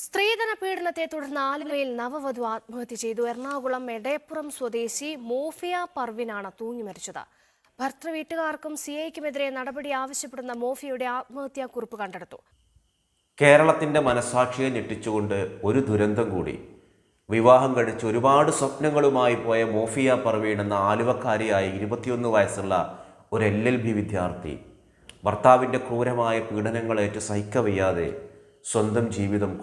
സ്ത്രീധന പീഡനത്തെ തുടർന്ന് ആലുവയിൽ നവവധു ആത്മഹത്യ ചെയ്തു. എറണാകുളം എടയപ്പുറം സ്വദേശി മോഫിയ പർവിനാണ് തൂങ്ങി മരിച്ചത്. ഭർത്തൃ വീട്ടുകാർക്കും സിഐക്കുമെതിരെ നടപടി ആവശ്യപ്പെടുന്ന മോഫിയയുടെ ആത്മഹത്യാക്കുറിപ്പ് കണ്ടെടുത്തു. കേരളത്തിൻ്റെ മനസാക്ഷിയെ ഞെട്ടിച്ചുകൊണ്ട് ഒരു ദുരന്തം കൂടി. വിവാഹം കഴിച്ച് ഒരുപാട് സ്വപ്നങ്ങളുമായി പോയ മോഫിയ പർവീൺ എന്ന ആലുവക്കാരിയായ 21 വയസ്സുള്ള ഒരു LLB വിദ്യാർത്ഥി ഭർത്താവിൻ്റെ ക്രൂരമായ പീഡനങ്ങളേറ്റ് സഹിക്കവയ്യാതെ സ്വന്തം ജീവിതം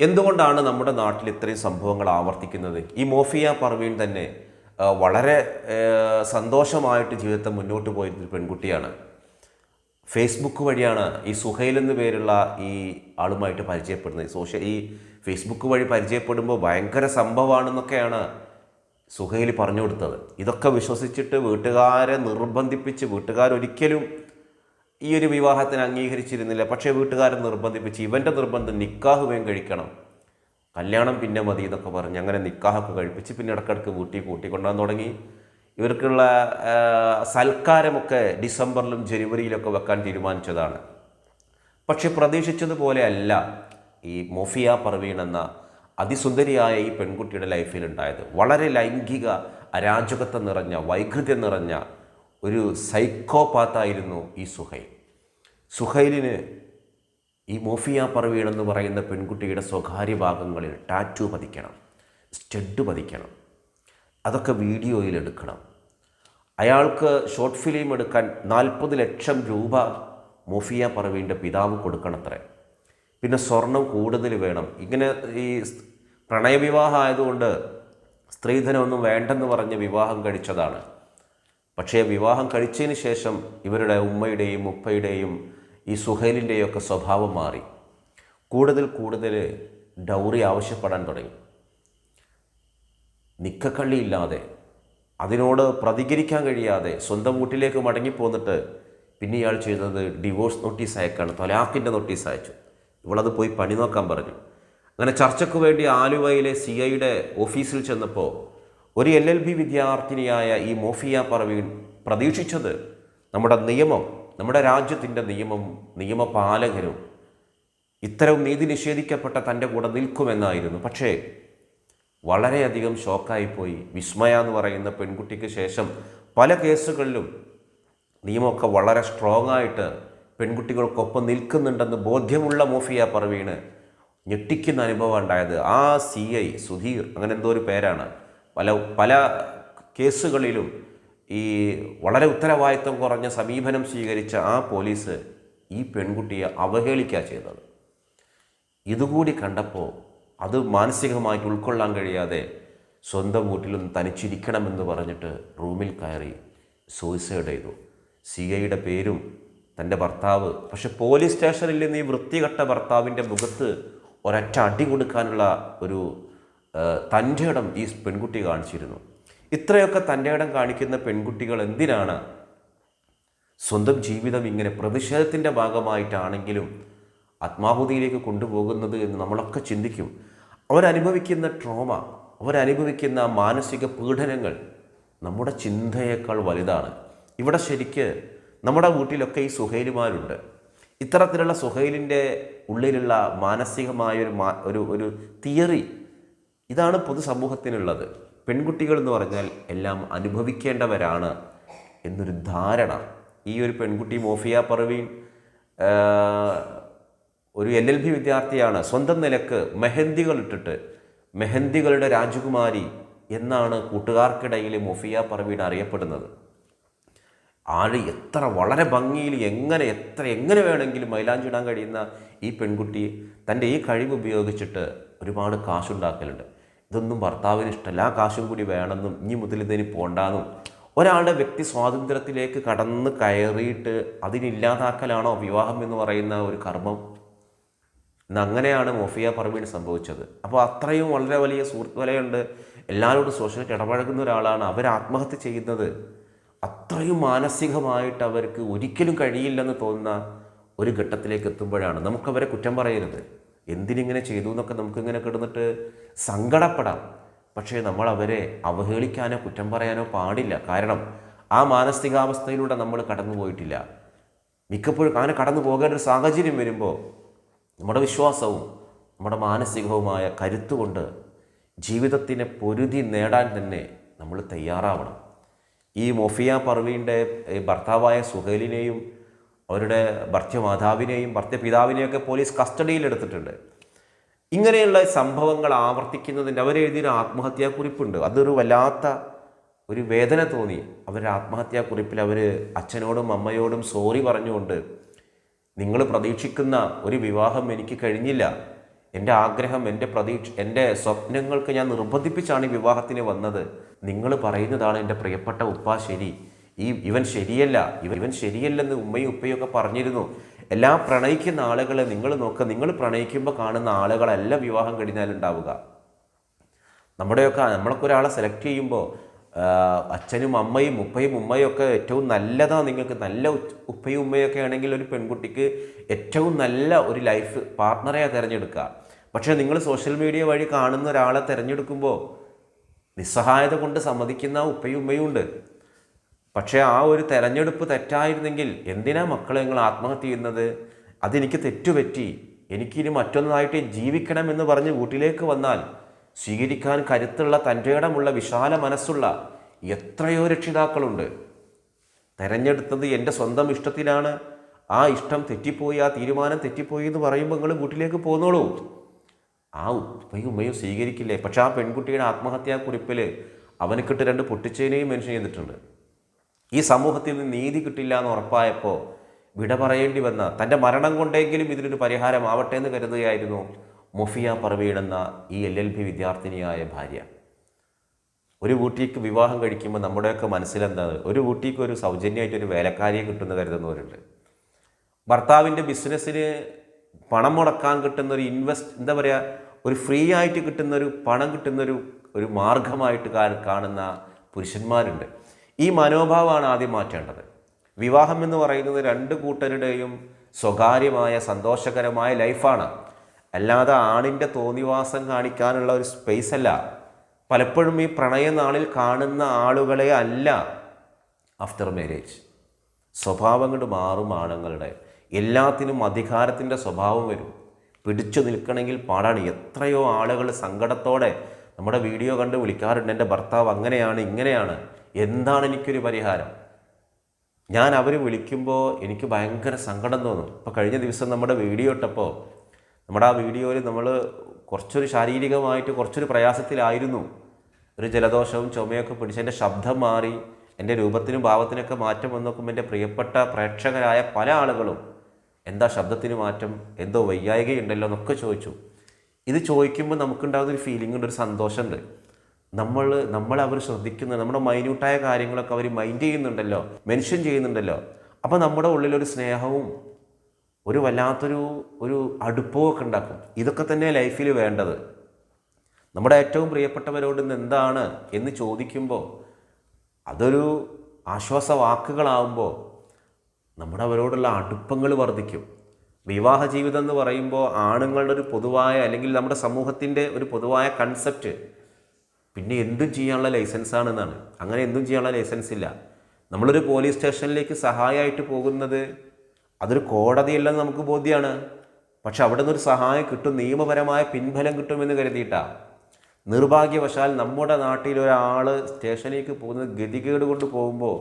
എന്തുകൊണ്ടാണ് നമ്മുടെ നാട്ടിൽ ഇത്രയും സംഭവങ്ങൾ ആവർത്തിക്കുന്നത്? ഈ മോഫിയ പർവീൺ തന്നെ വളരെ സന്തോഷമായിട്ട് ജീവിതത്തെ മുന്നോട്ട് പോയിരുന്നൊരു പെൺകുട്ടിയാണ്. ഫേസ്ബുക്ക് വഴിയാണ് ഈ സുഹൈൽ എന്ന പേരുള്ള ഈ ആളുമായിട്ട് പരിചയപ്പെടുന്നത്. ഈ ഫേസ്ബുക്ക് വഴി പരിചയപ്പെടുമ്പോൾ ഭയങ്കര സംഭവമാണെന്നൊക്കെയാണ് സുഹൈൽ പറഞ്ഞു കൊടുത്തത്. ഇതൊക്കെ വിശ്വസിച്ചിട്ട് വീട്ടുകാരെ നിർബന്ധിപ്പിച്ച്, വീട്ടുകാരൊരിക്കലും ഈ ഒരു വിവാഹത്തിന് അംഗീകരിച്ചിരുന്നില്ല. പക്ഷേ വീട്ടുകാരെ നിർബന്ധിപ്പിച്ച്, ഇവൻ്റെ നിർബന്ധം നിക്കാഹ് വേഗം കഴിക്കണം, കല്യാണം പിന്നെ മതി എന്നൊക്കെ പറഞ്ഞ് അങ്ങനെ നിക്കാഹൊക്കെ കഴിപ്പിച്ച് പിന്നെ ഇടയ്ക്കിടയ്ക്ക് കൂട്ടിക്കൊണ്ടുവന്ന് തുടങ്ങി. ഇവർക്കുള്ള സൽക്കാരമൊക്കെ ഡിസംബറിലും ജനുവരിയിലൊക്കെ വെക്കാൻ തീരുമാനിച്ചതാണ്. പക്ഷെ പ്രതീക്ഷിച്ചതുപോലെ അല്ല ഈ മോഫിയ പർവീൺ എന്ന അതിസുന്ദരിയായ ഈ പെൺകുട്ടിയുടെ ലൈഫിലുണ്ടായത്. വളരെ ലൈംഗിക അരാജകത്വം നിറഞ്ഞ, വൈകൃത്യം നിറഞ്ഞ ഒരു സൈക്കോപാത്തായിരുന്നു ഈ സുഹൈലിന് ഈ മോഫിയ പർവീൺ എന്ന് പറയുന്ന പെൺകുട്ടിയുടെ സ്വകാര്യ ഭാഗങ്ങളിൽ ടാറ്റു പതിക്കണം, സ്റ്റഡ് പതിക്കണം, അതൊക്കെ വീഡിയോയിൽ എടുക്കണം. അയാൾക്ക് ഷോർട്ട് ഫിലിം എടുക്കാൻ 40 ലക്ഷം രൂപ മോഫിയ പർവീൻ്റെ പിതാവ് കൊടുക്കണത്രേ. പിന്നെ സ്വർണം കൂടുതൽ വേണം. ഇങ്ങനെ ഈ പ്രണയവിവാഹം ആയതുകൊണ്ട് സ്ത്രീധനമൊന്നും വേണ്ടെന്ന് പറഞ്ഞ് വിവാഹം കഴിച്ചതാണ്. പക്ഷേ വിവാഹം കഴിച്ചതിന് ശേഷം ഇവരുടെ ഉമ്മയുടെയും ഉപ്പയുടെയും ഈ സുഹൈലിൻ്റെയും ഒക്കെ സ്വഭാവം മാറി. കൂടുതൽ ഡൗറി ആവശ്യപ്പെടാൻ തുടങ്ങി. നിക്കക്കള്ളിയില്ലാതെ, അതിനോട് പ്രതികരിക്കാൻ കഴിയാതെ സ്വന്തം വീട്ടിലേക്ക് മടങ്ങിപ്പോന്നിട്ട് പിന്നെ ഇയാൾ ചെയ്തത് ഡിവോഴ്സ് നോട്ടീസ് അയക്കാണ്, തൊലാഖിൻ്റെ നോട്ടീസ് അയച്ചു. ഇവളത് പോയി പണി നോക്കാൻ പറഞ്ഞു. അങ്ങനെ ചർച്ചയ്ക്ക് വേണ്ടി ആലുവയിലെ CIയുടെ ഓഫീസിൽ ചെന്നപ്പോൾ ഒരു LLB വിദ്യാർത്ഥിനിയായ ഈ മോഫിയ പർവീൺ പ്രതീക്ഷിച്ചത് നമ്മുടെ നിയമം, നമ്മുടെ രാജ്യത്തിൻ്റെ നിയമപാലകരും ഇത്തരം നീതി നിഷേധിക്കപ്പെട്ട തൻ്റെ കൂടെ നിൽക്കുമെന്നായിരുന്നു. പക്ഷേ വളരെയധികം ഷോക്കായിപ്പോയി. വിസ്മയ എന്ന് പറയുന്ന പെൺകുട്ടിക്ക് ശേഷം പല കേസുകളിലും നിയമമൊക്കെ വളരെ സ്ട്രോങ് ആയിട്ട് പെൺകുട്ടികൾക്കൊപ്പം നിൽക്കുന്നുണ്ടെന്ന് ബോധ്യമുള്ള മോഫിയ പർവീണ് ഞെട്ടിക്കുന്ന അനുഭവം ഉണ്ടായത്. ആ CI സുധീർ, അങ്ങനെ എന്തോ ഒരു പേരാണ്, പല കേസുകളിലും ഈ വളരെ ഉത്തരവാദിത്വം കുറഞ്ഞ സമീപനം സ്വീകരിച്ച ആ പോലീസ് ഈ പെൺകുട്ടിയെ അവഹേളിക്കുക ചെയ്തത്. ഇതുകൂടി കണ്ടപ്പോൾ അത് മാനസികമായിട്ട് ഉൾക്കൊള്ളാൻ കഴിയാതെ സ്വന്തം വീട്ടിലൊന്ന് തനിച്ചിരിക്കണമെന്ന് പറഞ്ഞിട്ട് റൂമിൽ കയറി സൂയിസൈഡ് ചെയ്തു. CIയുടെ പേരും തൻ്റെ ഭർത്താവ്. പക്ഷെ പോലീസ് സ്റ്റേഷനിൽ നിന്ന് ഈ വൃത്തികെട്ട ഭർത്താവിൻ്റെ മുഖത്ത് ഒരൊറ്റ അടി കൊടുക്കാനുള്ള ഒരു തൻ്റെ ഇടം ഈ പെൺകുട്ടി കാണിച്ചിരുന്നു. ഇത്രയൊക്കെ തൻ്റെ ഇടം കാണിക്കുന്ന പെൺകുട്ടികൾ എന്തിനാണ് സ്വന്തം ജീവിതം ഇങ്ങനെ പ്രതിഷേധത്തിൻ്റെ ഭാഗമായിട്ടാണെങ്കിലും ആത്മാഹുതിയിലേക്ക് കൊണ്ടുപോകുന്നത് എന്ന് നമ്മളൊക്കെ ചിന്തിക്കും. അവരനുഭവിക്കുന്ന ട്രോമ, അവരനുഭവിക്കുന്ന മാനസിക പീഡനങ്ങൾ നമ്മുടെ ചിന്തയേക്കാൾ വലുതാണ്. ഇവിടെ ശരിക്ക് നമ്മുടെ വീട്ടിലൊക്കെ ഈ സുഹൈലുമാരുണ്ട്. ഇത്തരത്തിലുള്ള സുഹൈലിൻ്റെ ഉള്ളിലുള്ള മാനസികമായൊരു തിയറി ഇതാണ് പൊതുസമൂഹത്തിനുള്ളത്. പെൺകുട്ടികൾ എന്ന് പറഞ്ഞാൽ എല്ലാം അനുഭവിക്കേണ്ടവരാണ് എന്നൊരു ധാരണ. ഈ ഒരു പെൺകുട്ടി മോഫിയ പർവീൺ ഒരു LLB വിദ്യാർത്ഥിയാണ്. സ്വന്തം നിലക്ക് മെഹന്തികൾ ഇട്ടിട്ട് മെഹന്തികളുടെ രാജകുമാരി എന്നാണ് കൂട്ടുകാർക്കിടയിൽ മോഫിയ പർവീൺ അറിയപ്പെടുന്നത്. എത്ര വളരെ ഭംഗിയിൽ എങ്ങനെ വേണമെങ്കിലും മൈലാഞ്ചി ഇടാൻ കഴിയുന്ന ഈ പെൺകുട്ടി തൻ്റെ ഈ കഴിവ് ഉപയോഗിച്ചിട്ട് ഒരുപാട് കാശുണ്ടാക്കലുണ്ട്. ഇതൊന്നും ഭർത്താവിന് ഇഷ്ടമല്ല, ആ കാശും കൂടി വേണമെന്നും ഇനി മുതൽ ഇതിന് പോണ്ടാന്നും ഒരാളുടെ വ്യക്തി സ്വാതന്ത്ര്യത്തിലേക്ക് കടന്ന് കയറിയിട്ട് അതിനില്ലാതാക്കലാണോ വിവാഹം എന്ന് പറയുന്ന ഒരു കർമ്മം? അങ്ങനെയാണ് മോഫിയ പർവീൺ സംഭവിച്ചത്. അപ്പോൾ അത്രയും വളരെ വലിയ സുഹൃത്ത് വലയുണ്ട്, എല്ലാവരോടും സോഷ്യലായിട്ട് ഇടപഴകുന്ന ഒരാളാണ്. അവർ ആത്മഹത്യ ചെയ്യുന്നത് അത്ര അത്രയും മാനസികമായിട്ട് അവർക്ക് ഒരിക്കലും കഴിയില്ലെന്ന് തോന്നുന്ന ഒരു ഘട്ടത്തിലേക്ക് എത്തുമ്പോഴാണ് നമുക്കവരെ കുറ്റം പറയരുത്. എന്തിനിങ്ങനെ ചെയ്തു എന്നൊക്കെ നമുക്കിങ്ങനെ കിടന്നിട്ട് സങ്കടപ്പെടാം. പക്ഷേ നമ്മൾ അവരെ അവഹേളിക്കാനോ കുറ്റം പറയാനോ പാടില്ല. കാരണം ആ മാനസികാവസ്ഥയിലൂടെ നമ്മൾ കടന്നു പോയിട്ടില്ല. മിക്കപ്പോഴും അങ്ങനെ കടന്നു പോകേണ്ട ഒരു സാഹചര്യം വരുമ്പോൾ നമ്മുടെ വിശ്വാസവും നമ്മുടെ മാനസികവുമായ കരുത്തുകൊണ്ട് ജീവിതത്തിനെ പൊരുതി നേടാൻ തന്നെ നമ്മൾ തയ്യാറാവണം. ഈ മൊഫിയ പർവീൻ്റെ ഭർത്താവായ സുഹൈലിനെയും അവരുടെ ഭർത്തൃമാതാവിനെയും ഭർത്തൃപിതാവിനെയൊക്കെ പോലീസ് കസ്റ്റഡിയിലെടുത്തിട്ടുണ്ട്. ഇങ്ങനെയുള്ള സംഭവങ്ങൾ ആവർത്തിക്കുന്നതിൻ്റെ അവരെഴുതിയൊരു ആത്മഹത്യാക്കുറിപ്പുണ്ട്. അതൊരു വല്ലാത്ത ഒരു വേദന തോന്നി. അവരുടെ ആത്മഹത്യാക്കുറിപ്പിൽ അവർ അച്ഛനോടും അമ്മയോടും സോറി പറഞ്ഞുകൊണ്ട്, നിങ്ങൾ പ്രതീക്ഷിക്കുന്ന ഒരു വിവാഹം എനിക്ക് കഴിഞ്ഞില്ല, എൻ്റെ ആഗ്രഹം, എൻ്റെ സ്വപ്നങ്ങൾക്ക് ഞാൻ നിർബന്ധിപ്പിച്ചാണ് ഈ വിവാഹത്തിന് വന്നത്. നിങ്ങൾ പറയുന്നതാണ് എൻ്റെ പ്രിയപ്പെട്ട ഉപ്പ ശരി, ഇവൻ ശരിയല്ല, ഇവൻ ശരിയല്ലെന്ന് ഉമ്മയും ഉപ്പയും പറഞ്ഞിരുന്നു. എല്ലാ പ്രണയിക്കുന്ന ആളുകളെ നിങ്ങൾ നോക്കുക, നിങ്ങൾ പ്രണയിക്കുമ്പോൾ കാണുന്ന ആളുകളല്ല വിവാഹം കഴിഞ്ഞാലുണ്ടാവുക. നമ്മളൊക്കെ ഒരാളെ സെലക്ട് ചെയ്യുമ്പോൾ അച്ഛനും അമ്മയും ഉപ്പയും ഉമ്മയും ഒക്കെ ഏറ്റവും നല്ലതാണ്. നിങ്ങൾക്ക് നല്ല ഉപ്പയും ഉമ്മയൊക്കെ ആണെങ്കിൽ ഒരു പെൺകുട്ടിക്ക് ഏറ്റവും നല്ല ഒരു ലൈഫ് പാർട്ട്ണറെ തിരഞ്ഞെടുക്കുക. പക്ഷേ നിങ്ങൾ സോഷ്യൽ മീഡിയ വഴി കാണുന്ന ഒരാളെ തിരഞ്ഞെടുക്കുമ്പോൾ നിസ്സഹായത കൊണ്ട് സമ്മതിക്കുന്ന ഉപ്പയും ഉമ്മയും ഉണ്ട്. പക്ഷേ ആ ഒരു തെരഞ്ഞെടുപ്പ് തെറ്റായിരുന്നെങ്കിൽ എന്തിനാ മക്കളെ നിങ്ങൾ ആത്മഹത്യ ചെയ്യുന്നത്? അതെനിക്ക് തെറ്റുപറ്റി, എനിക്കിനി മറ്റൊന്നായിട്ട് ജീവിക്കണമെന്ന് പറഞ്ഞ് വീട്ടിലേക്ക് വന്നാൽ സ്വീകരിക്കാൻ കരുത്തുള്ള, തൻ്റെ ഇടമുള്ള, വിശാല മനസ്സുള്ള എത്രയോ രക്ഷിതാക്കളുണ്ട്. തെരഞ്ഞെടുത്തത് എൻ്റെ സ്വന്തം ഇഷ്ടത്തിലാണ്, ആ ഇഷ്ടം തെറ്റിപ്പോയി, ആ തീരുമാനം തെറ്റിപ്പോയി എന്ന് പറയുമ്പോൾ നിങ്ങൾ വീട്ടിലേക്ക് പോന്നോളൂ. ആ ഉപ്പയും ഉമ്മയും സ്വീകരിക്കില്ലേ? പക്ഷെ ആ പെൺകുട്ടിയുടെ ആത്മഹത്യാക്കുറിപ്പിൽ അവനക്കിട്ട് 2 പൊട്ടിച്ചേനെയും മെൻഷൻ ചെയ്തിട്ടുണ്ട്. ഈ സമൂഹത്തിൽ നിന്ന് നീതി കിട്ടില്ല എന്ന് ഉറപ്പായപ്പോൾ വിട പറയേണ്ടി വന്ന, തൻ്റെ മരണം കൊണ്ടെങ്കിലും ഇതിനൊരു പരിഹാരമാവട്ടെ എന്ന് കരുതുകയായിരുന്നു മൊഫിയ പർവീൺ എന്ന ഈ LLB വിദ്യാർത്ഥിനിയായ ഭാര്യ. ഒരു വീട്ടിലേക്ക് വിവാഹം കഴിക്കുമ്പോൾ നമ്മുടെയൊക്കെ മനസ്സിലെന്താണ്, ഒരു വീട്ടിലേക്ക് ഒരു സൗജന്യമായിട്ടൊരു വേലക്കാരിയെ കിട്ടുമെന്ന് കരുതുന്നവരുണ്ട്. ഭർത്താവിൻ്റെ ബിസിനസ്സിന് പണം മുടക്കാൻ കിട്ടുന്നൊരു എന്താ പറയുക, ഒരു ഫ്രീ ആയിട്ട് കിട്ടുന്നൊരു പണം കിട്ടുന്നൊരു മാർഗമായിട്ട് കാണുന്ന പുരുഷന്മാരുണ്ട്. ഈ മനോഭാവമാണ് ആദ്യം മാറ്റേണ്ടത്. വിവാഹം എന്ന് പറയുന്നത് 2 കൂട്ടരുടെയും സ്വകാര്യമായ സന്തോഷകരമായ ലൈഫാണ്. അല്ലാതെ ആണിൻ്റെ തോന്നിവാസം കാണിക്കാനുള്ള ഒരു സ്പേസ് അല്ല. പലപ്പോഴും ഈ പ്രണയനാളിൽ കാണുന്ന ആളുകളെ അല്ല ആഫ്റ്റർ മാരേജ്. സ്വഭാവം കൊണ്ട് മാറും ആണുങ്ങളുടെ. എല്ലാത്തിനും അധികാരത്തിൻ്റെ സ്വഭാവം വരും. പിടിച്ചു നിൽക്കണമെങ്കിൽ പാടാണ്. എത്രയോ ആളുകൾ സങ്കടത്തോടെ നമ്മുടെ വീഡിയോ കണ്ട് വിളിക്കാറുണ്ട്, എൻ്റെ ഭർത്താവ് അങ്ങനെയാണ് ഇങ്ങനെയാണ്, എന്താണ് എനിക്കൊരു പരിഹാരം? ഞാൻ അവർ വിളിക്കുമ്പോൾ എനിക്ക് ഭയങ്കര സങ്കടം തോന്നും. ഇപ്പോൾ കഴിഞ്ഞ ദിവസം നമ്മുടെ വീഡിയോ ഇട്ടപ്പോൾ നമ്മുടെ ആ വീഡിയോയിൽ നമ്മൾ കുറച്ചൊരു ശാരീരികമായിട്ട് കുറച്ചൊരു പ്രയാസത്തിലായിരുന്നു. ഒരു ജലദോഷവും ചുമയൊക്കെ പിടിച്ച് എൻ്റെ ശബ്ദം മാറി, എൻ്റെ രൂപത്തിനും ഭാവത്തിനൊക്കെ മാറ്റം വന്നു നോക്കുമ്പോൾ എൻ്റെ പ്രിയപ്പെട്ട പ്രേക്ഷകരായ പല ആളുകളും എന്താ ശബ്ദത്തിന് മാറ്റം, എന്തോ വയ്യായികയുണ്ടല്ലോ എന്നൊക്കെ ചോദിച്ചു. ഇത് ചോദിക്കുമ്പോൾ നമുക്കുണ്ടാകുന്നൊരു ഫീലിംഗ് ഉണ്ട്, ഒരു സന്തോഷമുണ്ട്. നമ്മൾ അവർ ശ്രദ്ധിക്കുന്ന നമ്മുടെ മൈന്യൂട്ടായ കാര്യങ്ങളൊക്കെ അവർ മൈൻഡ് ചെയ്യുന്നുണ്ടല്ലോ, മെൻഷൻ ചെയ്യുന്നുണ്ടല്ലോ. അപ്പോൾ നമ്മുടെ ഉള്ളിലൊരു സ്നേഹവും ഒരു വല്ലാത്തൊരു അടുപ്പവും ഒക്കെ ഉണ്ടാക്കും. ഇതൊക്കെ തന്നെ ലൈഫിൽ വേണ്ടത്. നമ്മുടെ ഏറ്റവും പ്രിയപ്പെട്ടവരോട് ഇന്ന് എന്താണ് എന്ന് ചോദിക്കുമ്പോൾ അതൊരു ആശ്വാസ വാക്കുകളാവുമ്പോൾ നമ്മുടെ അവരോടുള്ള അടുപ്പങ്ങൾ വർദ്ധിക്കും. വിവാഹ ജീവിതം എന്ന് പറയുമ്പോൾ ആണുങ്ങളുടെ ഒരു പൊതുവായ, അല്ലെങ്കിൽ നമ്മുടെ സമൂഹത്തിൻ്റെ ഒരു പൊതുവായ കൺസെപ്റ്റ് പിന്നെ എന്തും ചെയ്യാനുള്ള ലൈസൻസാണെന്നാണ്. അങ്ങനെ എന്തും ചെയ്യാനുള്ള ലൈസൻസ് ഇല്ല. നമ്മളൊരു പോലീസ് സ്റ്റേഷനിലേക്ക് സഹായമായിട്ട് പോകുന്നത് അതൊരു കോടതിയല്ലെന്ന് നമുക്ക് ബോധ്യമാണ്. പക്ഷെ അവിടെ നിന്നൊരു സഹായം കിട്ടും, നിയമപരമായ പിൻബലം കിട്ടുമെന്ന് കരുതിയിട്ടാണ്. നിർഭാഗ്യവശാൽ നമ്മുടെ നാട്ടിൽ ഒരാൾ സ്റ്റേഷനിലേക്ക് പോകുന്നത് ഗതികേട് കൊണ്ട് പോകുമ്പോൾ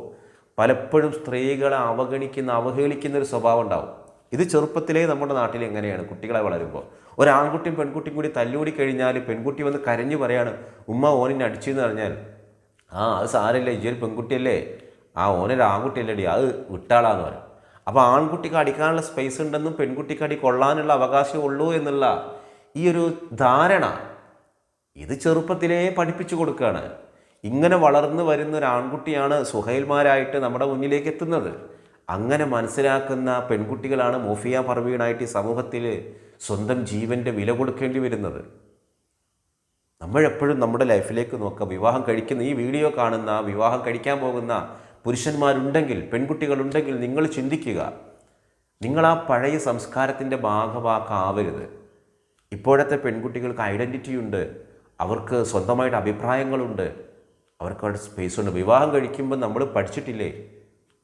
പലപ്പോഴും സ്ത്രീകളെ അവഹേളിക്കുന്ന ഒരു സ്വഭാവം ഉണ്ടാവും. ഇത് ചെറുപ്പത്തിലേ നമ്മുടെ നാട്ടിൽ എങ്ങനെയാണ്, കുട്ടികളെ വളരുമ്പോൾ ഒരാൺകുട്ടിയും പെൺകുട്ടിയും കൂടി തല്ലുകൂടി കഴിഞ്ഞാൽ പെൺകുട്ടി വന്ന് കരഞ്ഞു പറയാണ്, ഉമ്മ ഓനിനെ അടിച്ചെന്ന് പറഞ്ഞാൽ, അത് സാരമില്ല, ഇതൊരു പെൺകുട്ടിയല്ലേ, ഓനൊരു ആൺകുട്ടിയല്ലേ, അത് വിട്ടാളാന്ന് പറയും. അപ്പോൾ ആൺകുട്ടിക്ക് അടിക്കാനുള്ള സ്പേസ് ഉണ്ടെന്നും പെൺകുട്ടിക്ക് അടി കൊള്ളാനുള്ള അവകാശം ഉള്ളൂ എന്നുള്ള ഈ ഒരു ധാരണ ഇത് ചെറുപ്പത്തിലേ പഠിപ്പിച്ചു കൊടുക്കുകയാണ്. ഇങ്ങനെ വളർന്നു വരുന്ന ഒരു ആൺകുട്ടിയാണ് സുഹൈൽമാരായിട്ട് നമ്മുടെ മുന്നിലേക്ക് എത്തുന്നത്. അങ്ങനെ മനസ്സിലാക്കുന്ന പെൺകുട്ടികളാണ് മൊഫിയ പർവീണായിട്ട് ഈ സമൂഹത്തിൽ സ്വന്തം ജീവൻ്റെ വില കൊടുക്കേണ്ടി വരുന്നത്. നമ്മളെപ്പോഴും നമ്മുടെ ലൈഫിലേക്ക് നോക്കുക. വിവാഹം കഴിക്കുന്ന, ഈ വീഡിയോ കാണുന്ന, വിവാഹം കഴിക്കാൻ പോകുന്ന പുരുഷന്മാരുണ്ടെങ്കിൽ, പെൺകുട്ടികളുണ്ടെങ്കിൽ നിങ്ങൾ ചിന്തിക്കുക. നിങ്ങൾ ആ പഴയ സംസ്കാരത്തിൻ്റെ ഭാഗമാക്കാവരുത്. ഇപ്പോഴത്തെ പെൺകുട്ടികൾക്ക് ഐഡൻറ്റിറ്റി ഉണ്ട്, അവർക്ക് സ്വന്തമായിട്ട് അഭിപ്രായങ്ങളുണ്ട്, അവർക്ക് അവിടെ സ്പേസ് ഉണ്ട്. വിവാഹം കഴിക്കുമ്പോൾ നമ്മൾ പഠിച്ചിട്ടില്ലേ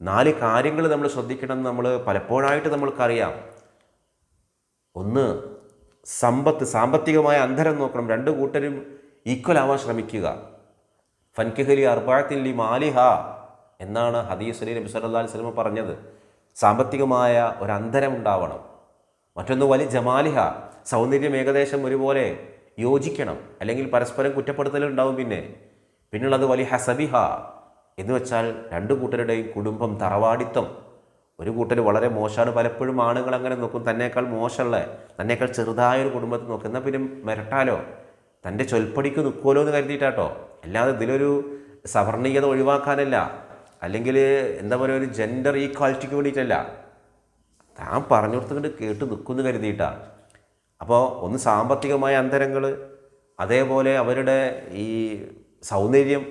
4 കാര്യങ്ങൾ നമ്മൾ ശ്രദ്ധിക്കണം എന്ന് നമ്മൾ പലപ്പോഴായിട്ട് നമ്മൾക്കറിയാം. ഒന്ന്, സാമ്പത്തികമായ അന്തരം നോക്കണം. 2 കൂട്ടരും ഈക്വൽ ആവാൻ ശ്രമിക്കുക. ഫൻകിഹലി അർബഅത്തിൻ ലി മാലിഹ എന്നാണ് ഹദീസിൽ നബി സല്ലല്ലാഹു അലൈഹി വസല്ലം പറഞ്ഞത്. സാമ്പത്തികമായ ഒരു അന്തരം ഉണ്ടാവണം. മറ്റൊന്ന് വലി ജമാലിഹ, സൗന്ദര്യം ഏകദേശം ഒരുപോലെ യോജിക്കണം, അല്ലെങ്കിൽ പരസ്പരം കുറ്റപ്പെടുത്തലുണ്ടാവും. പിന്നുള്ളത് വലി ഹസബിഹ എന്ന് വെച്ചാൽ 2 കൂട്ടരുടെയും കുടുംബം, തറവാടിത്തം. ഒരു കൂട്ടർ വളരെ മോശമാണ്, പലപ്പോഴും ആണുങ്ങൾ അങ്ങനെ നോക്കും, തന്നേക്കാൾ മോശമുള്ള, തന്നേക്കാൾ ചെറുതായൊരു കുടുംബത്തിൽ നോക്കും. എന്നാൽ പിന്നെ മിരട്ടാലോ, തൻ്റെ ചൊൽപ്പടിക്ക് നിൽക്കുമല്ലോ എന്ന് കരുതിയിട്ടാട്ടോ. അല്ലാതെ ഇതിലൊരു സവർണീയത ഒഴിവാക്കാനല്ല, അല്ലെങ്കിൽ എന്താ പറയുക, ഒരു ജെൻഡർ ഈക്വാലിറ്റിക്ക് വേണ്ടിയിട്ടല്ല. താൻ പറഞ്ഞു കൊടുത്തുകൊണ്ട് കേട്ട് നിൽക്കുമെന്ന് കരുതിയിട്ടാണ്. അപ്പോൾ ഒന്ന് സാമ്പത്തികമായ അന്തരങ്ങൾ, അതേപോലെ അവരുടെ ഈ സൗന്ദര്യം,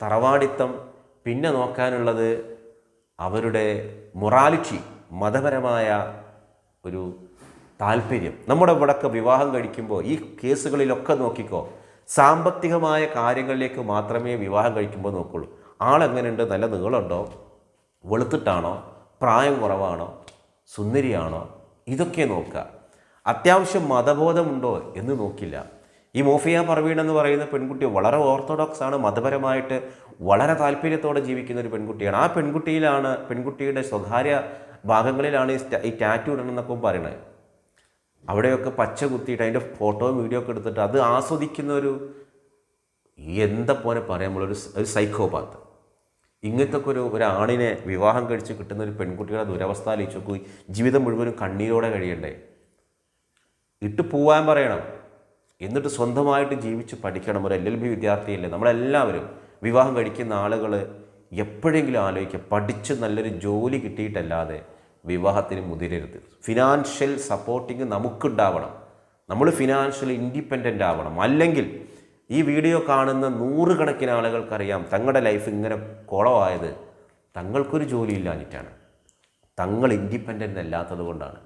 തറവാടിത്തം, പിന്നെ നോക്കാനുള്ളത് അവരുടെ മൊറാലിറ്റി, മതപരമായ ഒരു താല്പര്യം. നമ്മുടെ ഇവിടൊക്കെ വിവാഹം കഴിക്കുമ്പോൾ ഈ കേസുകളിലൊക്കെ നോക്കിക്കോ, സാമ്പത്തികമായ കാര്യങ്ങളിലേക്ക് മാത്രമേ വിവാഹം കഴിക്കുമ്പോൾ നോക്കുള്ളൂ. ആളെങ്ങനെയുണ്ട്, നല്ല നീളമുണ്ടോ, വെളുത്തിട്ടാണോ, പ്രായം കുറവാണോ, സുന്ദരിയാണോ, ഇതൊക്കെ നോക്കുക. അത്യാവശ്യം മതബോധമുണ്ടോ എന്ന് നോക്കില്ല. ഈ മോഫിയ പർവീൺ എന്ന് പറയുന്ന പെൺകുട്ടി വളരെ ഓർത്തഡോക്സ് ആണ്, മതപരമായിട്ട് വളരെ താല്പര്യത്തോടെ ജീവിക്കുന്ന ഒരു പെൺകുട്ടിയാണ്. ആ പെൺകുട്ടിയുടെ സ്വകാര്യ ഭാഗങ്ങളിലാണ് ഈ ടാറ്റു ഇടണമെന്നൊക്കെ പറയണത്. അവിടെയൊക്കെ പച്ച കുത്തിയിട്ട് അതിൻ്റെ ഫോട്ടോയും വീഡിയോ ഒക്കെ എടുത്തിട്ട് അത് ആസ്വദിക്കുന്ന എന്താ പോലെ പറയാൻ നമ്മളൊരു സൈക്കോപാത്ത്. ഇങ്ങനത്തെ ഒരു ആണിനെ വിവാഹം കഴിച്ച് കിട്ടുന്ന ഒരു പെൺകുട്ടിയുടെ ദുരവസ്ഥ ആലോചിച്ച് ജീവിതം മുഴുവനും കണ്ണീരോടെ കഴിയണ്ടേ. ഇട്ട് പോവാൻ പറയണം, എന്നിട്ട് സ്വന്തമായിട്ട് ജീവിച്ച് പഠിക്കണം. ഒരു LLB വിദ്യാർത്ഥിയല്ലേ നമ്മളെല്ലാവരും. വിവാഹം കഴിക്കുന്ന ആളുകൾ എപ്പോഴെങ്കിലും ആലോചിക്കുക, പഠിച്ച് നല്ലൊരു ജോലി കിട്ടിയിട്ടല്ലാതെ വിവാഹത്തിന് മുതിരരുത്. ഫിനാൻഷ്യൽ സപ്പോർട്ടിങ് നമുക്കുണ്ടാവണം, നമ്മൾ ഫിനാൻഷ്യൽ ഇൻഡിപെൻഡൻ്റ് ആവണം. അല്ലെങ്കിൽ ഈ വീഡിയോ കാണുന്ന 100 കണക്കിന് ആളുകൾക്കറിയാം തങ്ങളുടെ ലൈഫ് ഇങ്ങനെ കുളമായത് തങ്ങൾക്കൊരു ജോലി ഇല്ലാഞ്ഞിട്ടാണ്, തങ്ങൾ ഇൻഡിപെൻഡൻ്റ് അല്ലാത്തത് കൊണ്ടാണ്.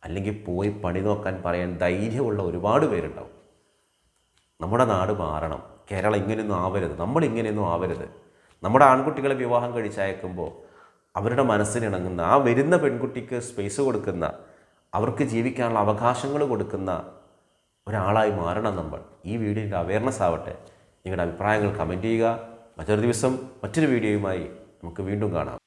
അല്ലെങ്കിൽ പോയി പണി നോക്കാൻ പറയാൻ ധൈര്യമുള്ള ഒരുപാട് പേരുണ്ടാവും. നമ്മുടെ നാട് മാറണം. കേരളം ഇങ്ങനെയൊന്നും ആവരുത്, നമ്മളിങ്ങനെയൊന്നും ആവരുത്. നമ്മുടെ ആൺകുട്ടികളെ വിവാഹം കഴിച്ചയക്കുമ്പോൾ അവരുടെ മനസ്സിനിണങ്ങുന്ന, ആ വരുന്ന പെൺകുട്ടിക്ക് സ്പേസ് കൊടുക്കുന്ന, അവർക്ക് ജീവിക്കാനുള്ള അവകാശങ്ങൾ കൊടുക്കുന്ന ഒരാളായി മാറണം നമ്മൾ. ഈ വീഡിയോയുടെ അവയർനെസ് ആവട്ടെ. നിങ്ങളുടെ അഭിപ്രായങ്ങൾ കമൻറ്റ് ചെയ്യുക. മറ്റൊരു ദിവസം മറ്റൊരു വീഡിയോയുമായി നമുക്ക് വീണ്ടും കാണാം.